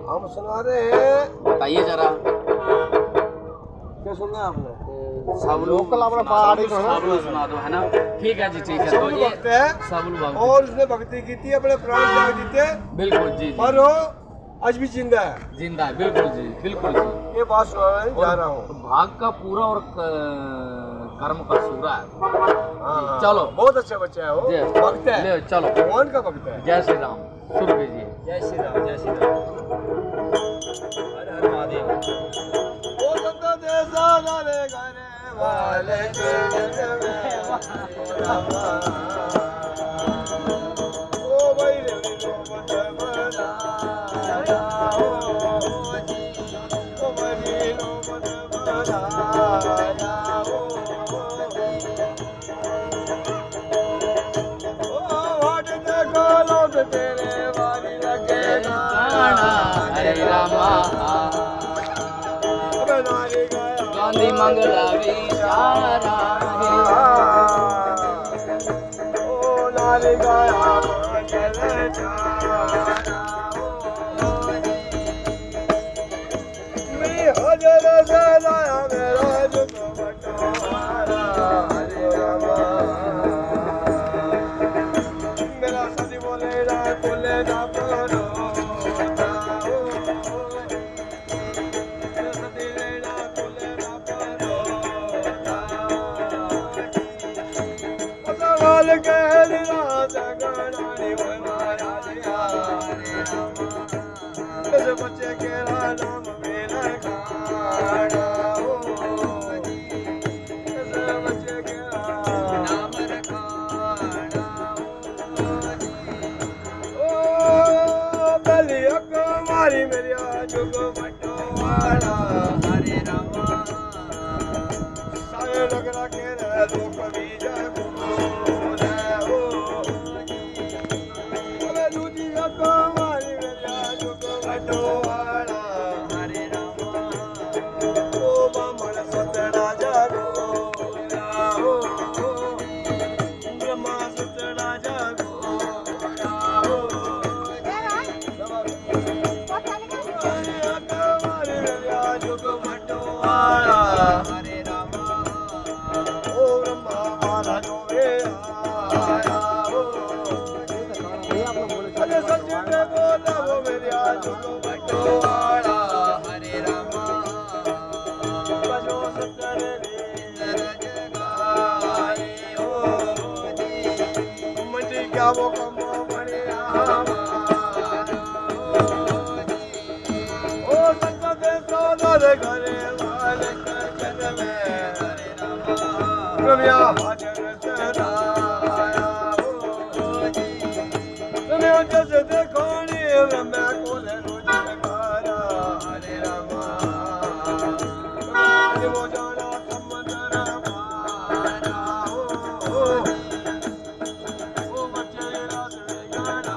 हम सुना रहे हैं। बताइए जरा। क्या सुनना है आपने? सब लोकल अपना पहाड़ी को सब लोग सुना दो, है ना? ठीक है जी, ठीक है। तो ये भक्त है सब लोग और उसने भक्ति की थी, अपने प्राण त्याग दिए। बिल्कुल जी, पर वो आज भी जिंदा है। जिंदा है, बिल्कुल जी, बिल्कुल जी। ये बात सुनाने जा रहा हूँ। भाग का पूरा और कर्म का सूरा है। हाँ, चलो। बहुत अच्छा बच्चा है वो, भक्त है, ले चलो। भगवान का भक्त है। जय श्री राम। शुरू कीजिए। जय श्री राम, जय श्री राम। हर हर महादेव। ओ संत देसा गाने गाने वाले के जग में रामा। ओ भाई रे रो मत बनाया ओ जी, ओ भाई रो मत बनाया ओ वाट देखो लौट तेरे वारी लगे गाना। हरे रामा नारी गया गांधी मंगला विचारा। ओ नारी गया मंगल चारा। मेरी हजर से लाया मेरा जुग बटवारा। हरे रामा मेरा सदी बोले ना बोले ना करो। बच्चे के नाम मेरा खाना हो बच्चे के नाम रखाना ओ बलिया कुमारी मेरी जुग बटवारा। हरे रामा सारे लग रखे रे लोक भी जय कुमारी मेरी जुग बटवारा। हरे रामा ओ बामण सतड़ा जागो राहो ब्रह्मा सतड़ा जागो राहो कुमारी मेरी जुग बटवारा। हरे रामा ओ ब्रह्मा मारा जो वे आया हो अरे सच में बोला वो मेरी जुग बटवारा। हरे रामा बजो सतर रज गाए हो जी मंडी क्या वो कम बढ़िया ओ संत दे सोदर घरे वाले जन में। हरे रामा रम्या हाजर सदाया हो जी रम्या जस देखोनी रम्या कोले रोज लगारा। हरे रामा वो जाना समंदर पारा हो ओ बच्चे रात गाना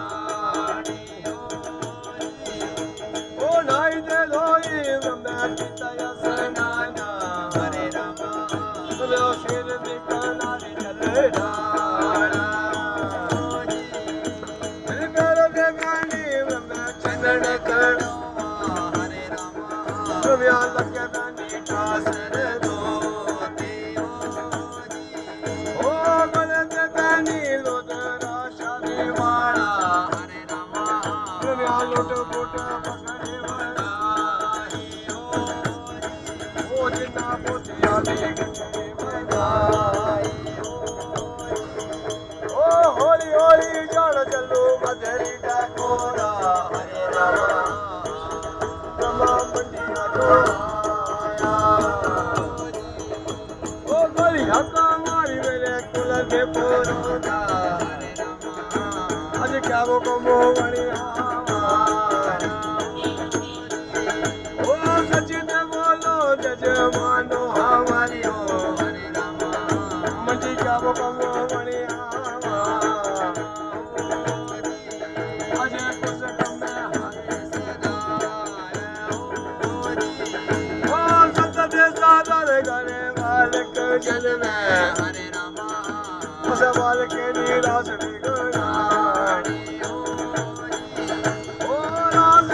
ओ नाई दे लोई रम्या पिता स्नाना। हरे रामा लो शेर निकाला चले डाला कर के गानी रम्या चंदन करो। हरे रामा रम्या लगे गानी टासर दो ओ गलत गानी लोदरा शादी वाला। हरे रामा रम्या लोट पोट पकड़े वाला ओ जिन्ना पोतिया देखते बधाई ओ होली होली जान चलो मधुरी डाकोरा। हरे रामा रमा मंडी ना जोड़ा ओ गली हका मारी मेरे कुल के पोरोदा। हरे रामा आज क्या वो कमो बढ़िया ओ सचिन बोलो जजमानो हमारी हो। हरे रामा मंडी क्या वो कमो बढ़िया अजय कुछ कम में हरे सदाया हो जी ओ संत देसा दर घरे वाले के जन में। हरे रामा सवाल के निराश